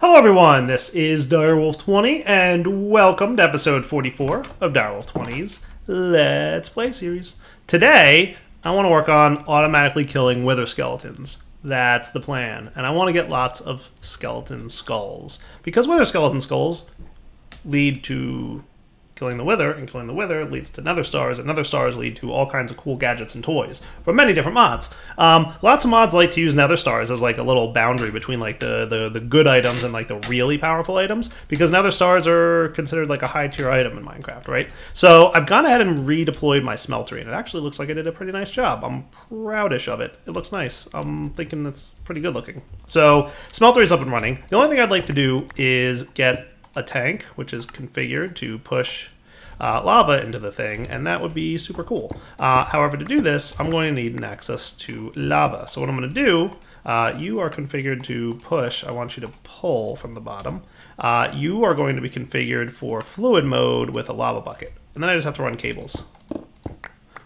Hello everyone, this is Direwolf20 and welcome to episode 44 of Direwolf20's Let's Play series. Today, I want to work on automatically killing wither skeletons. That's the plan, and I want to get lots of skeleton skulls. Because wither skeleton skulls lead to killing the wither, and killing the wither leads to nether stars, and nether stars lead to all kinds of cool gadgets and toys from many different mods. Lots of mods like to use nether stars as like a little boundary between like the good items and like the really powerful items, because nether stars are considered like a high tier item in Minecraft, right? So I've gone ahead and redeployed my smeltery, and it actually looks like I did a pretty nice job. I'm proudish of it. It looks nice. I'm thinking it's pretty good looking. So smeltery's up and running. The only thing I'd like to do is get a tank, which is configured to push lava into the thing, and that would be super cool. However, to do this, I'm going to need an access to lava. So what I'm going to do, you are configured to push. I want you to pull from the bottom. You are going to be configured for fluid mode with a lava bucket. And then I just have to run cables,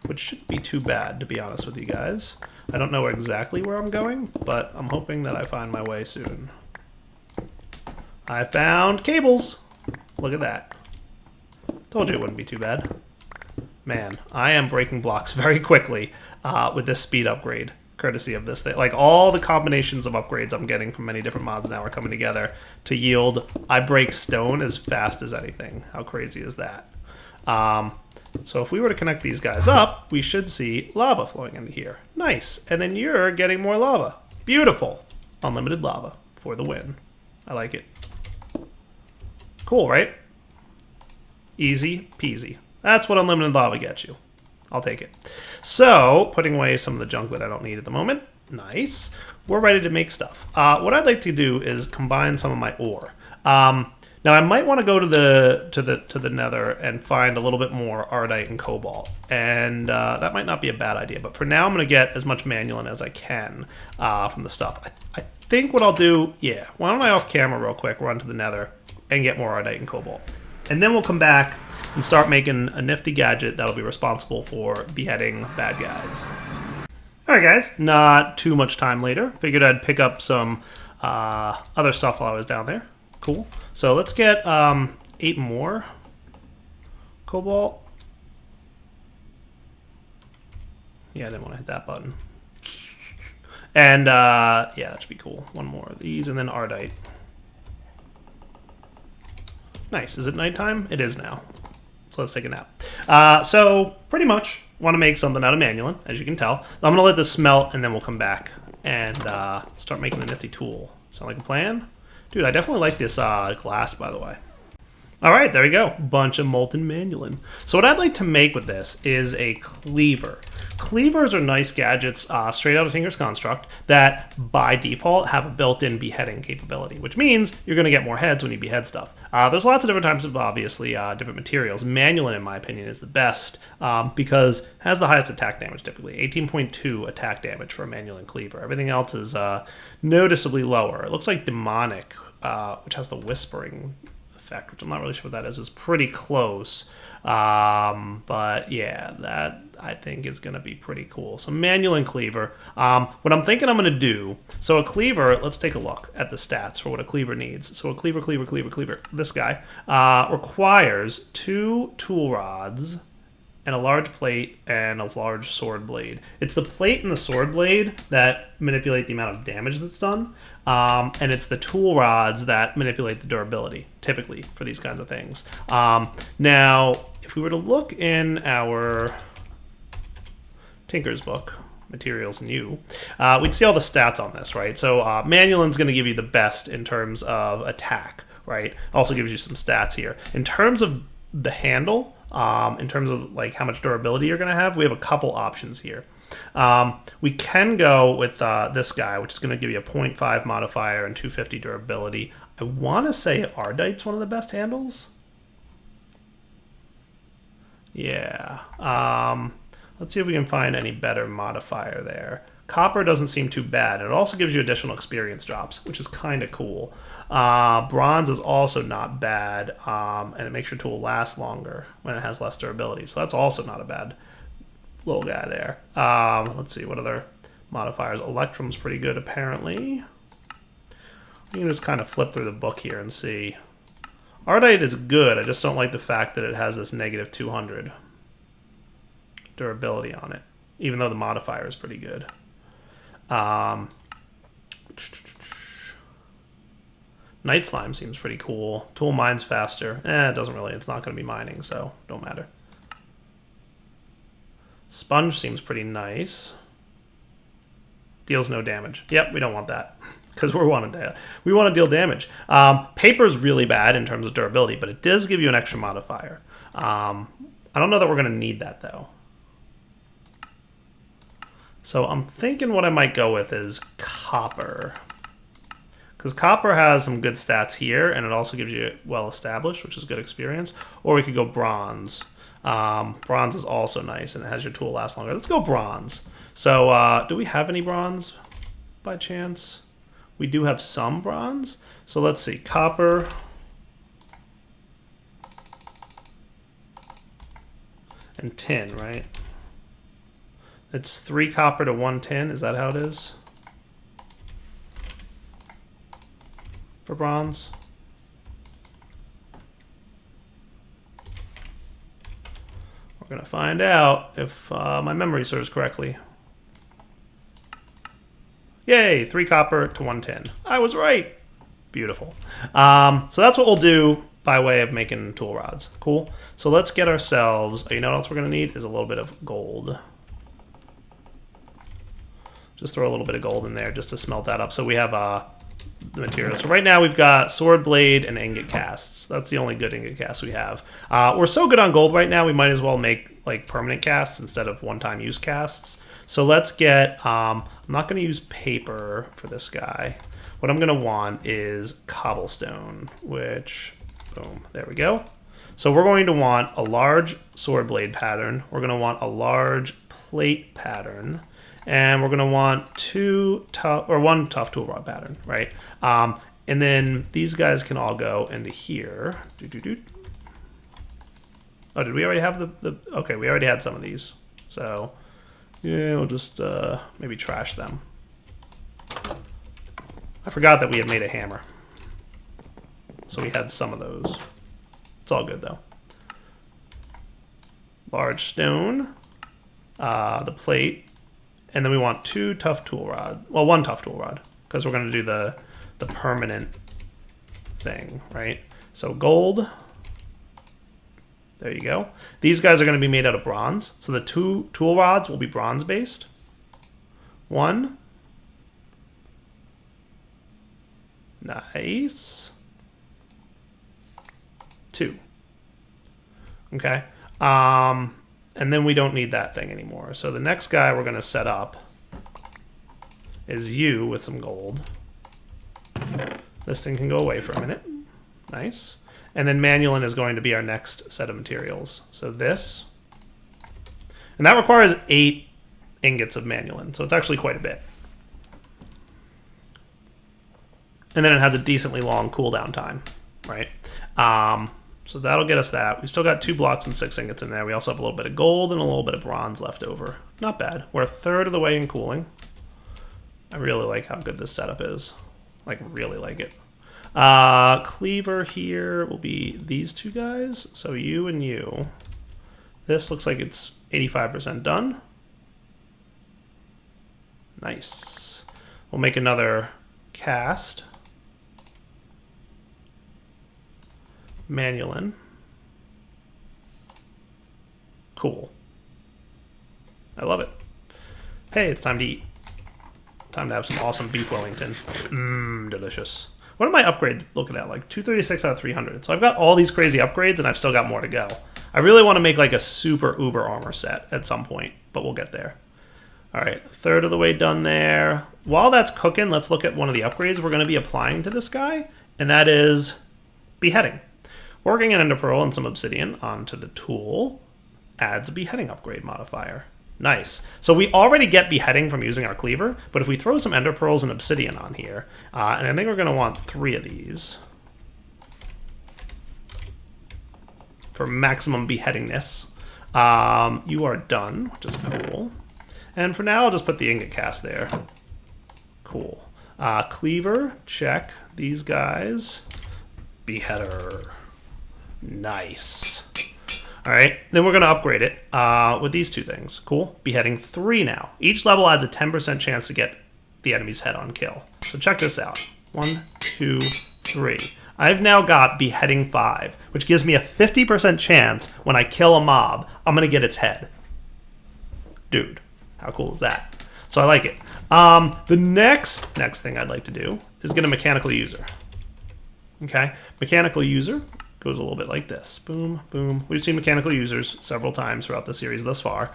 which shouldn't be too bad, to be honest with you guys. I don't know exactly where I'm going, but I'm hoping that I find my way soon. I found cables. Look at that. Told you it wouldn't be too bad. Man, I am breaking blocks very quickly with this speed upgrade, courtesy of this thing. Like, all the combinations of upgrades I'm getting from many different mods now are coming together to yield I break stone as fast as anything. How crazy is that? So if we were to connect these guys up, we should see lava flowing into here. Nice. And then you're getting more lava. Beautiful. Unlimited lava for the win. I like it. Cool, right? Easy peasy. That's what unlimited lava gets you. I'll take it. So, putting away some of the junk that I don't need at the moment. Nice. We're ready to make stuff. What I'd like to do is combine some of my ore. Now, I might want to go to the nether and find a little bit more ardite and cobalt. And that might not be a bad idea. But for now, I'm going to get as much manulin as I can from the stuff. I think what I'll do, yeah, why don't I off camera real quick, run to the nether and get more ardite and cobalt. And then we'll come back and start making a nifty gadget that'll be responsible for beheading bad guys. Alright guys, not too much time later. Figured I'd pick up some other stuff while I was down there. Cool. So let's get 8 more cobalt. Yeah, I didn't want to hit that button. And yeah, that should be cool. One more of these and then ardite. Nice. Is it nighttime? It is now. So let's take a nap. So pretty much want to make something out of manulin, as you can tell. I'm going to let this smelt, and then we'll come back and start making the nifty tool. Sound like a plan? Dude, I definitely like this glass, by the way. All right, there we go. Bunch of molten manulin. So what I'd like to make with this is a cleaver. Cleavers are nice gadgets straight out of Tinker's Construct that, by default, have a built-in beheading capability, which means you're going to get more heads when you behead stuff. There's lots of different types of, obviously, different materials. Manulin, in my opinion, is the best because it has the highest attack damage, typically. 18.2 attack damage for a manulin cleaver. Everything else is noticeably lower. It looks like demonic, which has the whispering effect, which I'm not really sure what that is pretty close. But yeah, that I think is going to be pretty cool. So manulin cleaver. What I'm thinking I'm going to do, so a cleaver, let's take a look at the stats for what a cleaver needs. So a cleaver, this guy, requires 2 tool rods and a large plate and a large sword blade. It's the plate and the sword blade that manipulate the amount of damage that's done, and it's the tool rods that manipulate the durability, typically, for these kinds of things. Now, if we were to look in our Tinker's book, Materials and You, we'd see all the stats on this, right? So manulin's going to give you the best in terms of attack, right? Also gives you some stats here. In terms of the handle, in terms of like how much durability you're going to have, we have a couple options here. We can go with this guy, which is going to give you a 0.5 modifier and 250 durability. I want to say ardite's one of the best handles. Yeah. Let's see if we can find any better modifier there. Copper doesn't seem too bad. It also gives you additional experience drops, which is kind of cool. Bronze is also not bad, and it makes your tool last longer when it has less durability. So that's also not a bad little guy there. Let's see, what other modifiers? Electrum's pretty good, apparently. You can just kind of flip through the book here and see. Ardite is good. I just don't like the fact that it has this negative 200 durability on it, even though the modifier is pretty good. Night Slime seems pretty cool. Tool mines faster. It doesn't really. It's not going to be mining, so don't matter. Sponge seems pretty nice. Deals no damage. Yep, we don't want that because we want to deal damage. Paper's really bad in terms of durability, but it does give you an extra modifier. I don't know that we're going to need that though. So I'm thinking what I might go with is copper. Because copper has some good stats here, and it also gives you well established, which is good experience. Or we could go bronze. Bronze is also nice, and it has your tool last longer. Let's go bronze. So do we have any bronze by chance? We do have some bronze. So let's see. Copper. And tin, right? It's 3 copper to 1 tin. Is that how it is? For bronze. We're going to find out if my memory serves correctly. Yay, 3 copper to 1 tin. I was right. Beautiful. So that's what we'll do by way of making tool rods. Cool. So let's get ourselves, you know what else we're going to need is a little bit of gold. Just throw a little bit of gold in there just to smelt that up. So we have the material. So right now we've got sword blade and ingot casts. That's the only good ingot casts we have. We're so good on gold right now, we might as well make like permanent casts instead of one-time use casts. So let's get, I'm not going to use paper for this guy. What I'm going to want is cobblestone, which, boom, there we go. So we're going to want a large sword blade pattern. We're going to want a large plate pattern. And we're going to want one tough tool rod pattern, right? And then these guys can all go into here. Oh, did we already have the okay, we already had some of these. So, yeah, we'll just maybe trash them. I forgot that we had made a hammer. So we had some of those. It's all good, though. Large stone. The plate. And then we want 2 tough tool rod. Well, 1 tough tool rod, because we're going to do the permanent thing, right? So gold. There you go. These guys are going to be made out of bronze. So the 2 tool rods will be bronze based. 1. Nice. 2. Okay. And then we don't need that thing anymore. So the next guy we're going to set up is you with some gold. This thing can go away for a minute. Nice. And then Manulin is going to be our next set of materials. So this. And that requires 8 ingots of Manulin. So it's actually quite a bit. And then it has a decently long cooldown time, right? So that'll get us that. We still got 2 blocks and 6 ingots in there. We also have a little bit of gold and a little bit of bronze left over. Not bad. We're a third of the way in cooling. I really like how good this setup is. Like, really like it. Cleaver here will be these 2 guys. So you and you. This looks like it's 85% done. Nice. We'll make another cast. Manulin. Cool. I love it. Hey, it's time to eat. Time to have some awesome beef Wellington. Mmm, delicious. What am I upgrade looking at? Like 236 out of 300. So I've got all these crazy upgrades and I've still got more to go. I really want to make like a super uber armor set at some point, but we'll get there. All right, a third of the way done there. While that's cooking, let's look at one of the upgrades we're going to be applying to this guy, and that is beheading. Working an ender pearl and some obsidian onto the tool adds a beheading upgrade modifier. Nice. So we already get beheading from using our cleaver, but if we throw some ender pearls and obsidian on here, and I think we're going to want 3 of these for maximum beheadingness. You are done, which is cool. And for now, I'll just put the ingot cast there. Cool. Cleaver, check. These guys. Beheader. Nice. All right, then we're going to upgrade it with these two things. Cool. Beheading 3 now. Each level adds a 10% chance to get the enemy's head on kill. So check this out. 1, 2, 3. I've now got beheading 5, which gives me a 50% chance when I kill a mob, I'm going to get its head. Dude, how cool is that? So I like it. The next thing I'd like to do is get a mechanical user. Okay, mechanical user goes a little bit like this. Boom, boom. We've seen mechanical users several times throughout the series thus far.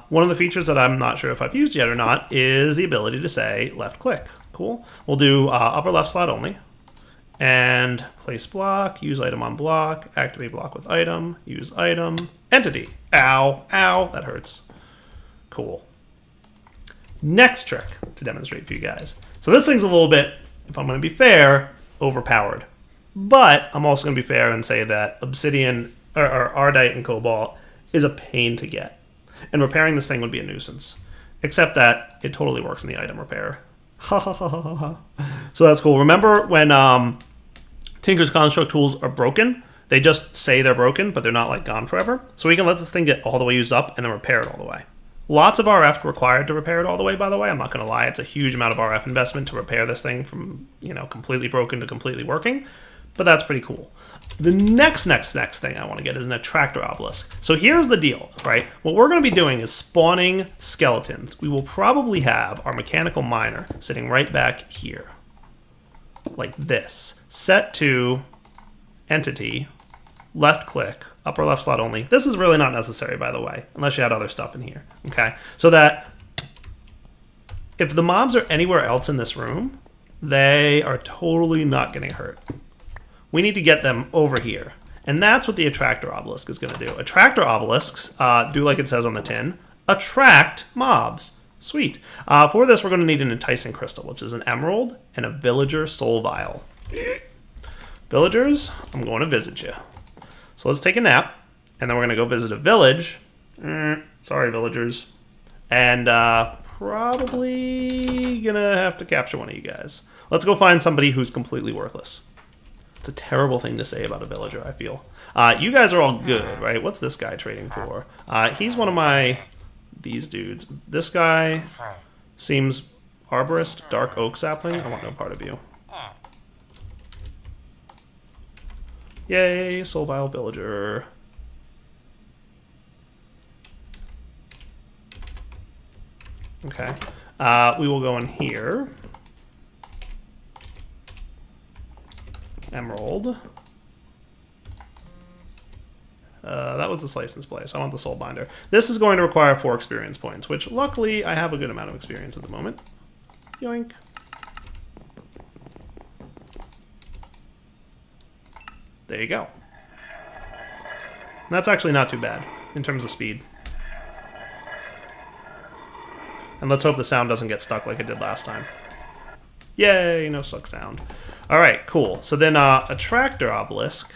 One of the features that I'm not sure if I've used yet or not is the ability to say left click. Cool. We'll do upper left slot only. And place block, use item on block, activate block with item, use item, entity. Ow, ow, that hurts. Cool. Next trick to demonstrate for you guys. So this thing's a little bit, if I'm going to be fair, overpowered. But I'm also going to be fair and say that obsidian or ardite and cobalt is a pain to get. And repairing this thing would be a nuisance. Except that it totally works in the item repair. Ha ha ha ha ha. So that's cool. Remember when Tinker's Construct tools are broken? They just say they're broken, but they're not like gone forever. So we can let this thing get all the way used up and then repair it all the way. Lots of RF required to repair it all the way, by the way. I'm not going to lie. It's a huge amount of RF investment to repair this thing from, completely broken to completely working. But that's pretty cool. The next thing I want to get is an Attractor obelisk. So here's the deal, right? What we're going to be doing is spawning skeletons. We will probably have our mechanical miner sitting right back here. Like this. Set to entity, left click, upper left slot only. This is really not necessary, by the way, unless you had other stuff in here. Okay, so that if the mobs are anywhere else in this room, they are totally not getting hurt. We need to get them over here. And that's what the Attractor obelisk is going to do. Attractor obelisks do like it says on the tin, attract mobs. Sweet. For this, we're going to need an enticing crystal, which is an emerald and a villager soul vial. Villagers, I'm going to visit you. So let's take a nap, and then we're going to go visit a village. Sorry, villagers. And probably going to have to capture one of you guys. Let's go find somebody who's completely worthless. It's a terrible thing to say about a villager, I feel. You guys are all good, right? What's this guy trading for? He's one of these dudes. This guy seems arborist, dark oak sapling. I want no part of you. Yay, soul vial villager. Okay. We will go in here. Emerald. That was the slice and splice. I want the soul binder. This is going to require 4 experience points, which luckily I have a good amount of experience at the moment. Yoink. There you go. And that's actually not too bad in terms of speed. And let's hope the sound doesn't get stuck like it did last time. Yay, no suck sound. All right, cool. So then Attractor obelisk.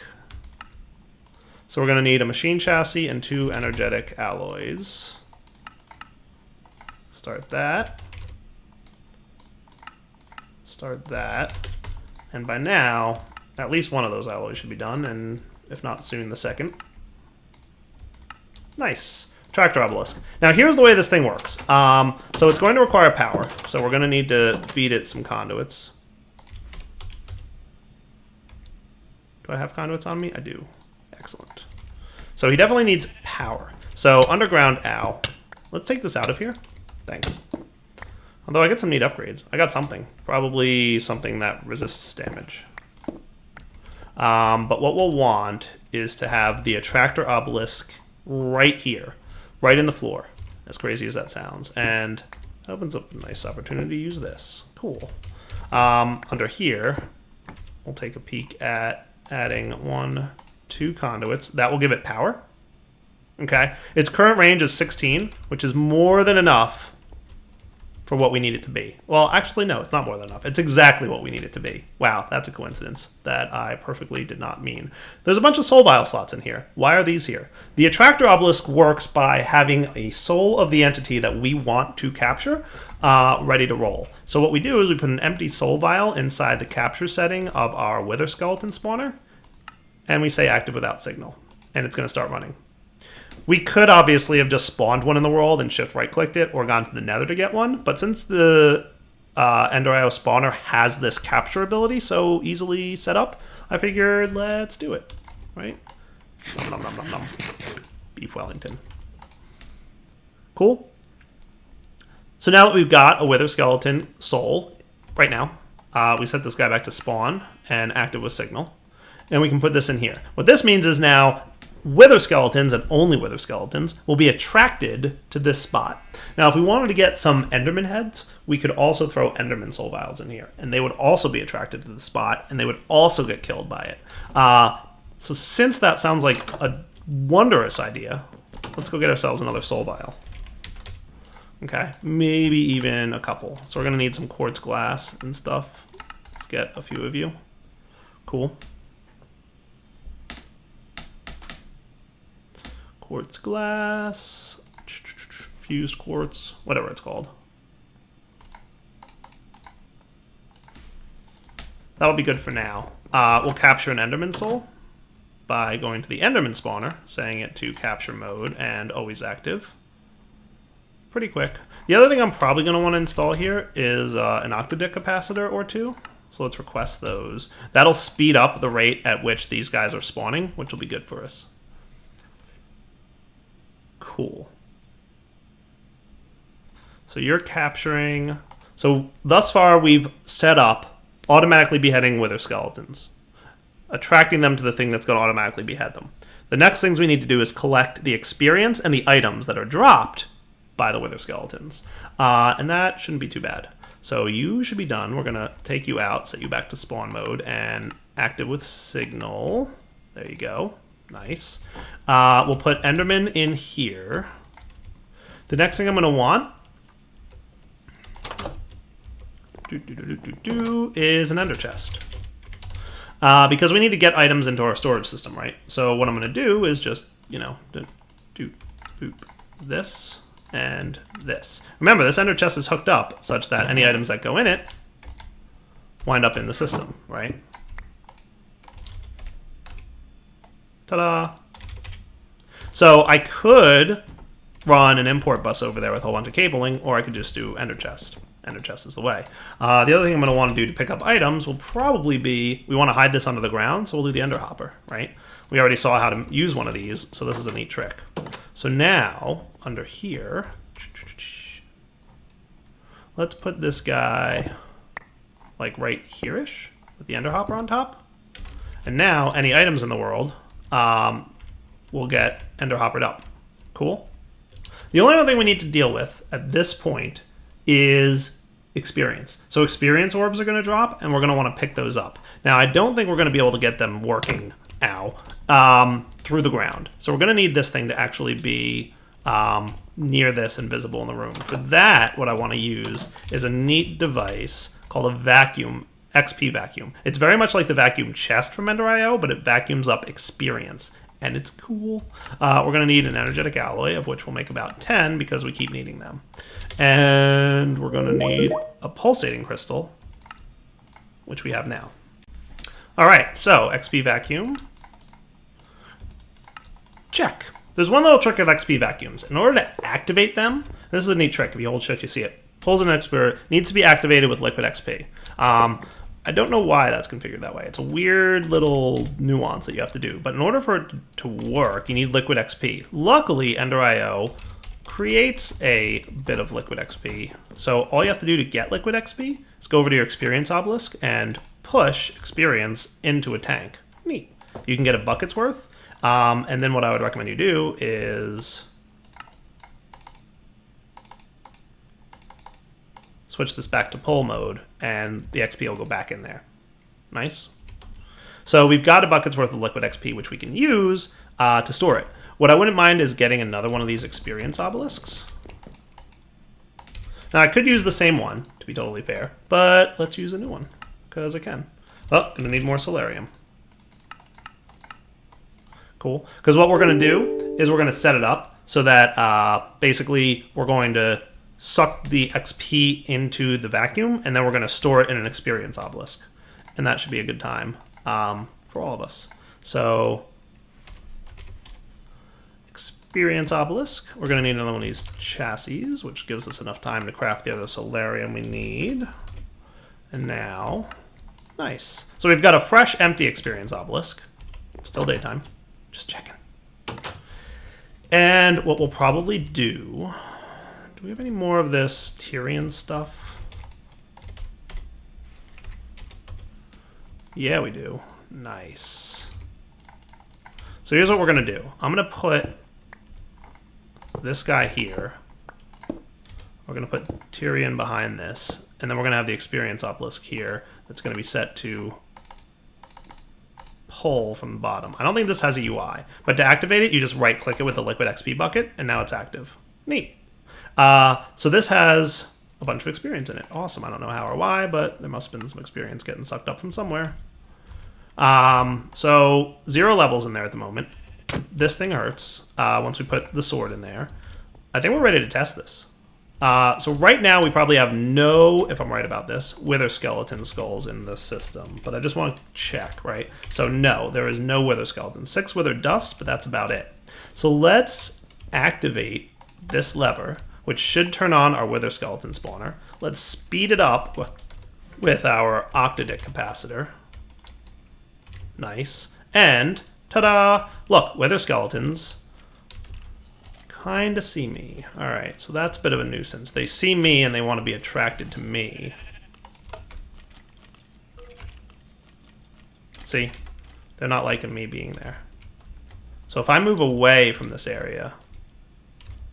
So we're going to need a machine chassis and 2 energetic alloys. Start that. Start that. And by now, at least one of those alloys should be done, and if not soon, the second. Nice. Attractor obelisk. Now here's the way this thing works. So it's going to require power. So we're going to need to feed it some conduits. Do I have conduits on me? I do. Excellent. So he definitely needs power. So underground, ow. Let's take this out of here. Thanks. Although I get some neat upgrades. I got something. Probably something that resists damage. But what we'll want is to have the Attractor obelisk right here. Right in the floor. As crazy as that sounds. And it opens up a nice opportunity to use this. Cool. Under here, we'll take a peek at adding 1, 2 conduits. That will give it power. Okay. Its current range is 16, which is more than enough for what we need it to be. Well, actually, no, it's not more than enough. It's exactly what we need it to be. Wow, that's a coincidence that I perfectly did not mean. There's a bunch of soul vial slots in here. Why are these here? The Attractor obelisk works by having a soul of the entity that we want to capture ready to roll. So what we do is we put an empty soul vial inside the capture setting of our wither skeleton spawner, and we say active without signal, and it's going to start running. We could obviously have just spawned one in the world and shift right clicked it or gone to the nether to get one, but since the Ender.io spawner has this capture ability so easily set up, I figured let's do it, right? Nom, nom, nom, nom. Beef Wellington. Cool. So now that we've got a wither skeleton soul right now, we set this guy back to spawn and active with signal, and we can put this in here. What this means is now wither skeletons, and only wither skeletons, will be attracted to this spot. Now, if we wanted to get some enderman heads, we could also throw enderman soul vials in here, and they would also be attracted to the spot, and they would also get killed by it. So since that sounds like a wondrous idea, let's go get ourselves another soul vial. Okay, maybe even a couple. So we're going to need some quartz glass and stuff. Let's get a few of you. Cool. Quartz glass, fused quartz, whatever it's called. That'll be good for now. We'll capture an enderman soul by going to the enderman spawner, setting it to capture mode and always active. Pretty quick. The other thing I'm probably going to want to install here is an octadic capacitor or two. So let's request those. That'll speed up the rate at which these guys are spawning, which will be good for us. Cool. So you're capturing. So thus far we've set up automatically beheading wither skeletons, attracting them to the thing that's going to automatically behead them. The next things we need to do is collect the experience and the items that are dropped by the wither skeletons. And that shouldn't be too bad. So you should be done. We're going to take you out, set you back to spawn mode, and active with signal. There you go. Nice. We'll put Enderman in here. The next thing I'm going to want is an ender chest. Because we need to get items into our storage system, right? So what I'm going to do is just, you know, do this and this. Remember, this ender chest is hooked up such that any items that go in it wind up in the system, right? Ta-da! So I could run an import bus over there with a whole bunch of cabling, or I could just do ender chest. Ender chest is the way. The other thing I'm going to want to do to pick up items will probably be, we want to hide this under the ground, so we'll do the ender hopper, right? We already saw how to use one of these, so this is a neat trick. So now, under here, let's put this guy like right here-ish with the ender hopper on top. And now, any items in the world will get ender hoppered up. Cool? The only other thing we need to deal with at this point is experience. So experience orbs are going to drop, and we're going to want to pick those up. Now, I don't think we're going to be able to get them working, through the ground. So we're going to need this thing to actually be near this and visible in the room. For that, what I want to use is a neat device called a vacuum, XP vacuum. It's very much like the vacuum chest from Ender.io, but it vacuums up experience, and it's cool. We're going to need an energetic alloy, of which we'll make about 10 because we keep needing them. And we're going to need a pulsating crystal, which we have now. All right, so XP vacuum. Check. There's one little trick of XP vacuums. In order to activate them, this is a neat trick. If you hold shift, you see it. Pulls an expert, needs to be activated with liquid XP. I don't know why that's configured that way. It's a weird little nuance that you have to do. But in order for it to work, you need liquid XP. Luckily, Ender.io creates a bit of liquid XP. So all you have to do to get liquid XP is go over to your experience obelisk and push experience into a tank. Neat. You can get a bucket's worth. And then what I would recommend you do is switch this back to pull mode, and the XP will go back in there. Nice. So we've got a bucket's worth of liquid XP, which we can use to store it. What I wouldn't mind is getting another one of these experience obelisks, Now, I could use the same one, to be totally fair, but let's use a new one, because I can. Oh, gonna need more solarium. Cool. Because what we're gonna do is we're gonna set it up so that basically we're going to suck the XP into the vacuum, and then we're gonna store it in an experience obelisk. And that should be a good time for all of us. So, experience obelisk. We're going to need another one of these chassis, which gives us enough time to craft the other solarium we need. And now, nice. So we've got a fresh, empty experience obelisk. Still daytime. Just checking. And what we'll probably do we have any more of this Tyrian stuff? Yeah, we do. Nice. So here's what we're going to do. I'm going to put this guy here. We're going to put Tyrian behind this. And then we're going to have the experience obelisk here. That's going to be set to pull from the bottom. I don't think this has a UI. But to activate it, you just right-click it with the liquid XP bucket. And now it's active. Neat. So this has a bunch of experience in it. Awesome. I don't know how or why, but there must have been some experience getting sucked up from somewhere. So 0 levels in there at the moment. This thing hurts once we put the sword in there. I think we're ready to test this. So right now we probably have no, if I'm right about this, wither skeleton skulls in the system. But I just want to check, right? So no, there is no wither skeleton. 6 wither dust, but that's about it. So let's activate this lever, which should turn on our wither skeleton spawner. Let's speed it up with our octadic capacitor. Nice. And, ta-da! Look, wither skeletons kind of see me. Alright, so that's a bit of a nuisance. They see me and they want to be attracted to me. See? They're not liking me being there. So if I move away from this area,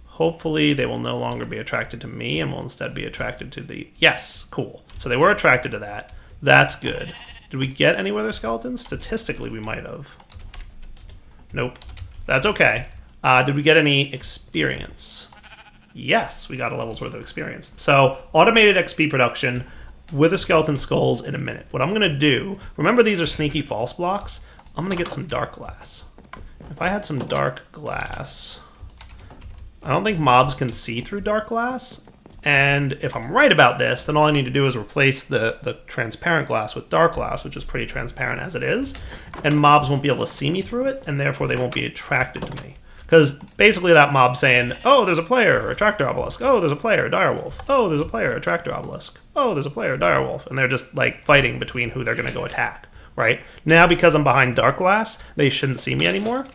hopefully they will no longer be attracted to me and will instead be attracted to the... Yes, cool. So they were attracted to that. That's good. Did we get any wither skeletons? Statistically, we might have. Nope. That's okay. Did we get any experience? Yes, we got a level's worth of experience. So, automated XP production, wither skeleton skulls in a minute. What I'm going to do, remember these are sneaky false blocks? I'm going to get some dark glass. If I had some dark glass... I don't think mobs can see through dark glass. And if I'm right about this, then all I need to do is replace the transparent glass with dark glass, which is pretty transparent as it is. And mobs won't be able to see me through it, and therefore they won't be attracted to me. Because basically that mob saying, oh, there's a player, Attractor obelisk. Oh, there's a player, direwolf. Oh, there's a player, Attractor obelisk. Oh, there's a player, direwolf. And they're just like fighting between who they're going to go attack, right? Now because I'm behind dark glass, they shouldn't see me anymore.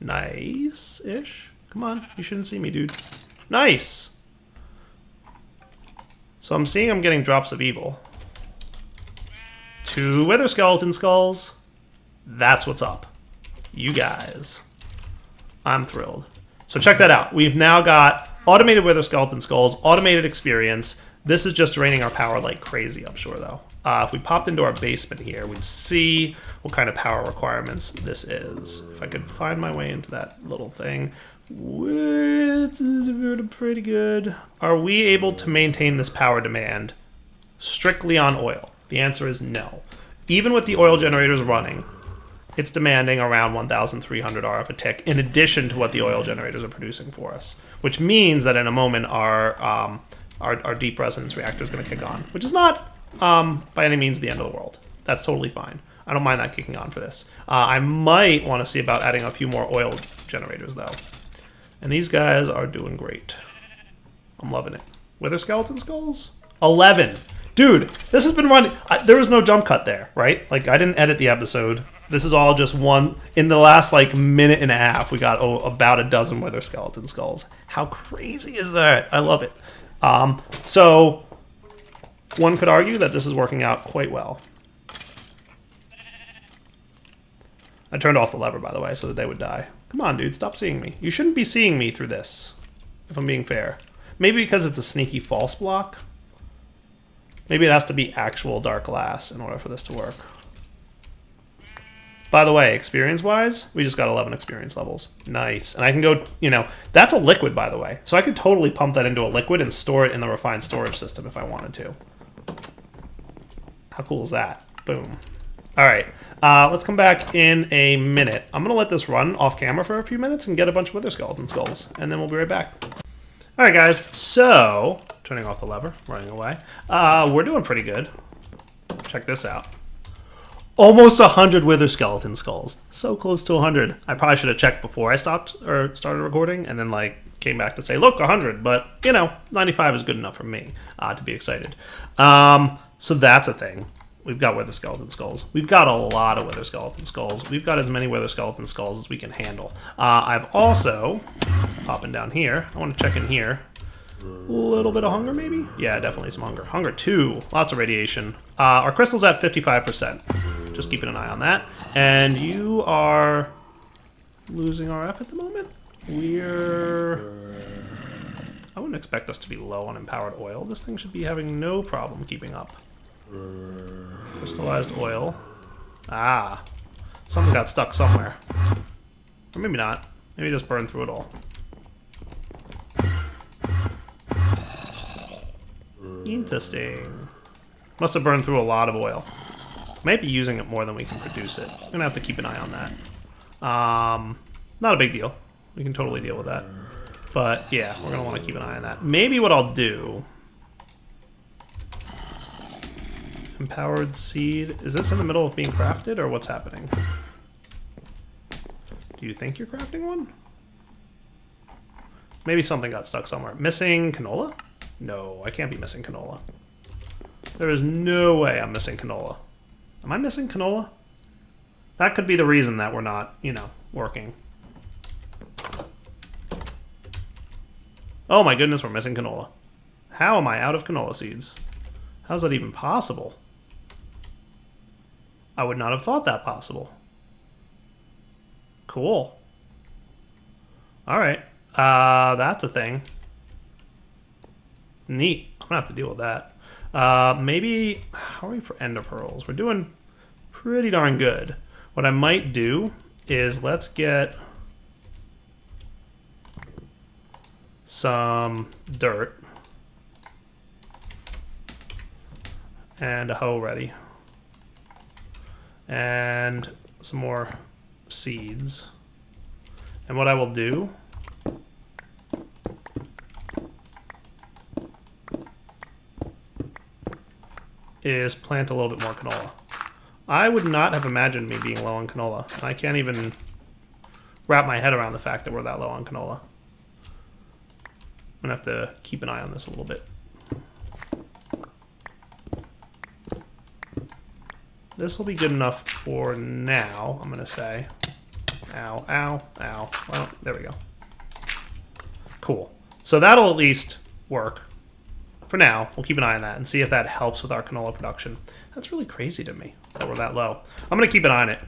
Nice-ish. Come on, you shouldn't see me, dude. Nice! So I'm seeing I'm getting drops of evil. 2 wither skeleton skulls. That's what's up. You guys. I'm thrilled. So check that out. We've now got automated wither skeleton skulls, automated experience. This is just draining our power like crazy, I'm sure, though. If we popped into our basement here, we'd see what kind of power requirements this is. If I could find my way into that little thing. It's pretty good. Are we able to maintain this power demand strictly on oil? The answer is no. Even with the oil generators running, it's demanding around 1,300 RF a tick, in addition to what the oil generators are producing for us. Which means that in a moment our deep resonance reactor is going to kick on, which is not by any means the end of the world. That's totally fine. I don't mind that kicking on for this. I might want to see about adding a few more oil generators, though. And these guys are doing great. I'm loving it. Wither skeleton skulls? 11. Dude, this has been running. There was no jump cut there, right? Like, I didn't edit the episode. This is all just one. In the last, like, minute and a half, we got about a dozen wither skeleton skulls. How crazy is that? I love it. So, one could argue that this is working out quite well. I turned off the lever, by the way, so that they would die. Come on, dude, stop seeing me. You shouldn't be seeing me through this, if I'm being fair. Maybe because it's a sneaky false block. Maybe it has to be actual dark glass in order for this to work. By the way, experience-wise, we just got 11 experience levels. Nice. And I can go, you know, that's a liquid, by the way. So I could totally pump that into a liquid and store it in the refined storage system if I wanted to. How cool is that? Boom. All right. Let's come back in a minute. I'm going to let this run off camera for a few minutes and get a bunch of wither skeleton skulls, and then we'll be right back. All right, guys. So, turning off the lever, running away. We're doing pretty good. Check this out. Almost 100 wither skeleton skulls. So close to 100. I probably should have checked before I stopped or started recording and then like came back to say, look, 100. But, you know, 95 is good enough for me to be excited. So that's a thing. We've got wither skeleton skulls. We've got a lot of wither skeleton skulls. We've got as many wither skeleton skulls as we can handle. I've also, popping down here, I want to check in here. A little bit of hunger, maybe? Yeah, definitely some hunger. Hunger 2. Lots of radiation. Our crystal's at 55%. Just keeping an eye on that. And you are losing RF at the moment? I wouldn't expect us to be low on empowered oil. This thing should be having no problem keeping up. Crystallized oil. Ah. Something got stuck somewhere. Or maybe not. Maybe just burned through it all. Interesting. Must have burned through a lot of oil. Might be using it more than we can produce it. I'm gonna have to keep an eye on that. Not a big deal. We can totally deal with that. But yeah, we're gonna want to keep an eye on that. Maybe what I'll do... Empowered seed. Is this in the middle of being crafted or what's happening? Do you think you're crafting one? Maybe something got stuck somewhere. Missing canola? No, I can't be missing canola. There is no way I'm missing canola. Am I missing canola? That could be the reason that we're not, you know, working. Oh my goodness, we're missing canola. How am I out of canola seeds? How's that even possible? I would not have thought that possible. Cool. Alright. That's a thing. Neat. I'm gonna have to deal with that. Maybe... How are we for ender pearls? We're doing pretty darn good. What I might do is let's get some dirt and a hoe ready. And some more seeds. And what I will do is plant a little bit more canola. I would not have imagined me being low on canola. I can't even wrap my head around the fact that we're that low on canola. I'm gonna have to keep an eye on this a little bit. This will be good enough for now, I'm gonna say. Ow, ow, ow. Well, there we go. Cool. So that'll at least work. For now, we'll keep an eye on that and see if that helps with our canola production. That's really crazy to me that we're that low. I'm going to keep an eye on it.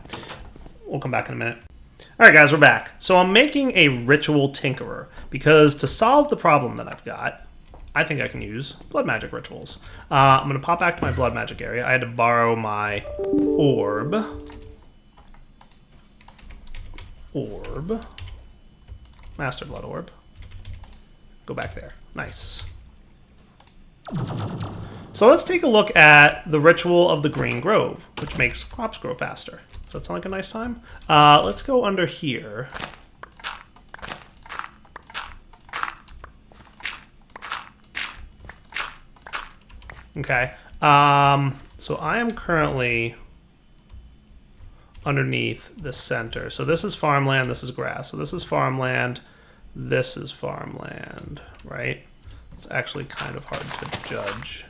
We'll come back in a minute. All right, guys, we're back. So I'm making a ritual tinkerer because to solve the problem that I've got, I think I can use blood magic rituals. I'm going to pop back to my blood magic area. I had to borrow my orb. Master blood orb. Go back there. Nice. So let's take a look at the ritual of the Green Grove, which makes crops grow faster. Does that sound like a nice time? Let's go under here. Okay. So I am currently underneath the center. So this is farmland, this is grass. So this is farmland, this is farmland, right? It's actually kind of hard to judge.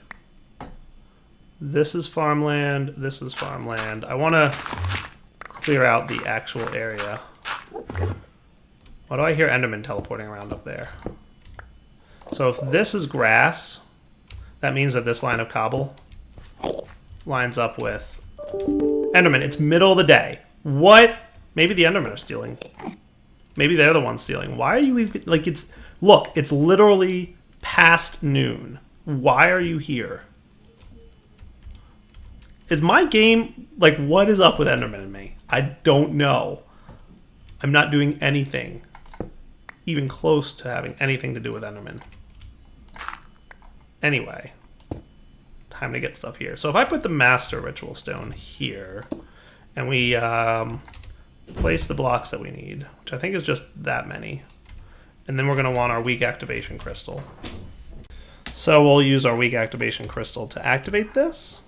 This is farmland, this is farmland. I want to clear out the actual area. Why do I hear Enderman teleporting around up there? So if this is grass, that means that this line of cobble lines up with Enderman. It's middle of the day. What? Maybe the Endermen are stealing. Maybe they're the ones stealing. Why are you even... Like, it's... Look, it's literally past noon. Why are you here? Is my game, like, what is up with Enderman and me? I don't know. I'm not doing anything even close to having anything to do with Enderman. Anyway, time to get stuff here. So if I put the Master Ritual Stone here, and we place the blocks that we need, which I think is just that many, and then we're going to want our Weak Activation Crystal. So we'll use our Weak Activation Crystal to activate this,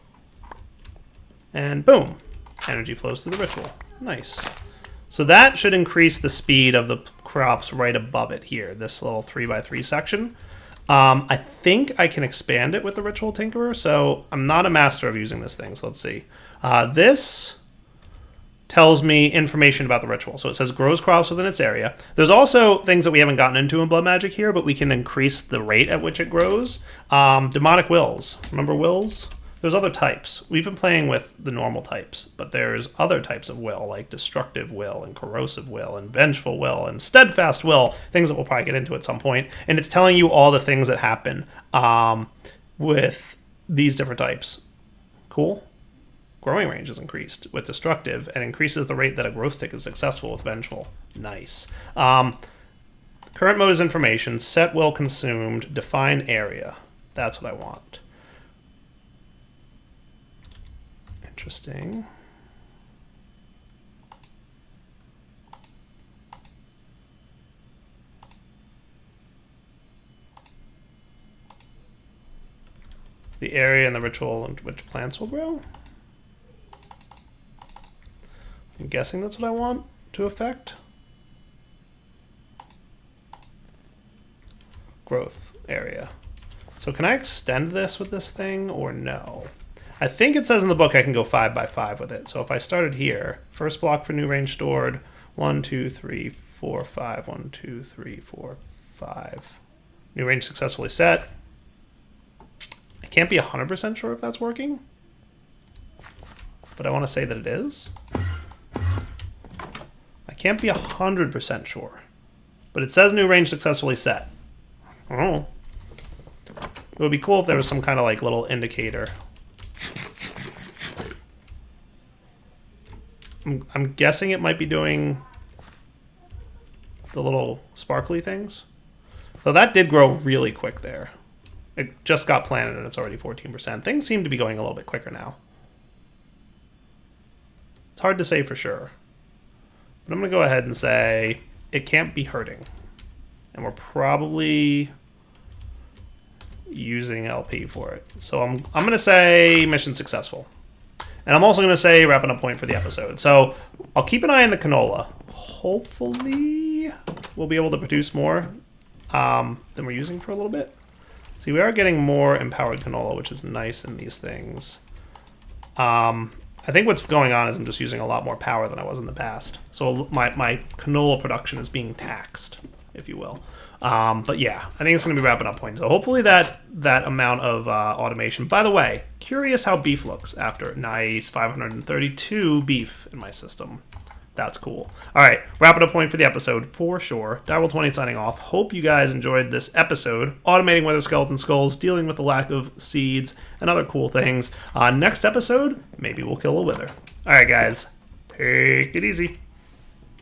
and boom, energy flows through the ritual. Nice. So that should increase the speed of the crops right above it here, this little 3x3 section. I think I can expand it with the Ritual Tinkerer, so I'm not a master of using this thing, so let's see. This tells me information about the ritual. So it says grows crops within its area. There's also things that we haven't gotten into in Blood Magic here, but we can increase the rate at which it grows. Demonic wills. Remember wills? There's other types. We've been playing with the normal types, but there's other types of will, like destructive will and corrosive will and vengeful will and steadfast will, things that we'll probably get into at some point. And it's telling you all the things that happen with these different types. Cool. Growing range is increased with destructive and increases the rate that a growth tick is successful with vengeful. Nice. Current mode is information. Set will consumed. Define area. That's what I want. Interesting. The area and the ritual in which plants will grow. I'm guessing that's what I want to affect. Growth area. So can I extend this with this thing or no? I think it says in the book I can go 5x5 with it. So if I started here, first block for new range stored, 1, 2, 3, 4, 5, 1, 2, 3, 4, 5. New range successfully set. I can't be 100% sure if that's working, but I want to say that it is. I can't be 100% sure, but it says new range successfully set. Oh. It would be cool if there was some kind of like little indicator. I'm guessing it might be doing the little sparkly things. So that did grow really quick there. It just got planted and it's already 14%. Things seem to be going a little bit quicker now. It's hard to say for sure. But I'm going to go ahead and say it can't be hurting. And we're probably using LP for it. So I'm going to say mission successful. And I'm also going to say wrapping up point for the episode. So I'll keep an eye on the canola. Hopefully we'll be able to produce more than we're using for a little bit. See, we are getting more empowered canola, which is nice in these things. I think what's going on is I'm just using a lot more power than I was in the past. So my canola production is being taxed, if you will. But yeah, I think it's going to be wrapping up point. So hopefully that amount of automation. By the way, curious how beef looks after. Nice, 532 beef in my system. That's cool. All right, wrapping up point for the episode for sure. Direwolf20 signing off. Hope you guys enjoyed this episode. Automating Wither Skeleton Skulls, dealing with the lack of seeds, and other cool things. Next episode, maybe we'll kill a wither. All right, guys, take it easy.